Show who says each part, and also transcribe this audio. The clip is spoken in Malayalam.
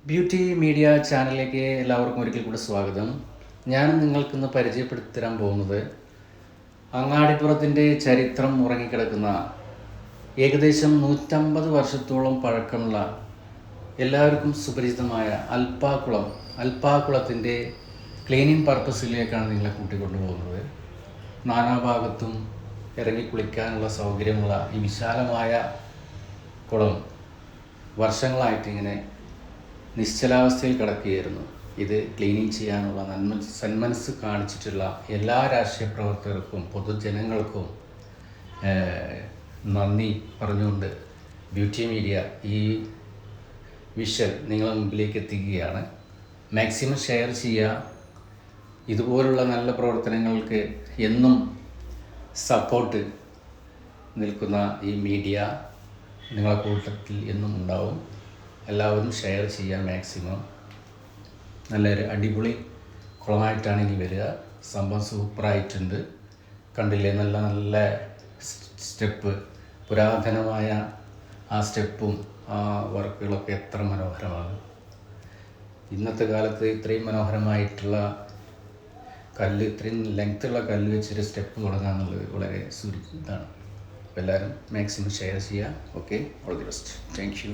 Speaker 1: ബ്യൂട്ടി മീഡിയ ചാനലിലേക്ക് എല്ലാവർക്കും ഒരിക്കൽ കൂടി സ്വാഗതം. ഞാൻ നിങ്ങൾക്കിന്ന് പരിചയപ്പെടുത്തി പോകുന്നത് അങ്ങാടിപ്പുറത്തിൻ്റെ ചരിത്രം ഉറങ്ങിക്കിടക്കുന്ന ഏകദേശം 150 വർഷത്തോളം പഴക്കമുള്ള എല്ലാവർക്കും സുപരിചിതമായ അൽപ്പാക്കുളത്തിൻ്റെ ക്ലീനിങ് പർപ്പസിലേക്കാണ് നിങ്ങളെ കൂട്ടിക്കൊണ്ടുപോകുന്നത്. നാനാഭാഗത്തും ഇറങ്ങി കുളിക്കാനുള്ള സൗകര്യമുള്ള ഈ വിശാലമായ കുളം വർഷങ്ങളായിട്ട് ഇങ്ങനെ നിശ്ചലാവസ്ഥയിൽ കിടക്കുകയായിരുന്നു. ഇത് ക്ലീനിങ് ചെയ്യാനുള്ള സന്മനസ് കാണിച്ചിട്ടുള്ള എല്ലാ രാഷ്ട്രീയ പ്രവർത്തകർക്കും പൊതുജനങ്ങൾക്കും നന്ദി പറഞ്ഞുകൊണ്ട് ബ്യൂട്ടി മീഡിയ ഈ വിഷ്വൽ നിങ്ങളുടെ മുമ്പിലേക്ക് എത്തിക്കുകയാണ്. മാക്സിമം ഷെയർ ചെയ്യുക. ഇതുപോലുള്ള നല്ല പ്രവർത്തനങ്ങൾക്ക് എന്നും സപ്പോർട്ട് നിൽക്കുന്ന ഈ മീഡിയ നിങ്ങളുടെ കൂട്ടത്തിൽ എന്നും ഉണ്ടാവും. എല്ലാവരും ഷെയർ ചെയ്യുക മാക്സിമം. നല്ലൊരു അടിപൊളി കുളമായിട്ടാണ് ഇനി വരിക. സംഭവം സൂപ്പറായിട്ടുണ്ട്. കണ്ടില്ലേ, നല്ല നല്ല സ്റ്റെപ്പ്, പുരാതനമായ ആ സ്റ്റെപ്പും ആ വർക്കുകളൊക്കെ എത്ര മനോഹരമാണ്. ഇന്നത്തെ കാലത്ത് ഇത്രയും മനോഹരമായിട്ടുള്ള കല്ല്, ഇത്രയും ലെങ്ത്തുള്ള കല്ല് വെച്ചൊരു സ്റ്റെപ്പ് തുടങ്ങുക എന്നുള്ളത് വളരെ ഇതാണ്. അപ്പോൾ എല്ലാവരും മാക്സിമം ഷെയർ ചെയ്യുക. Okay, all the best. Thank you.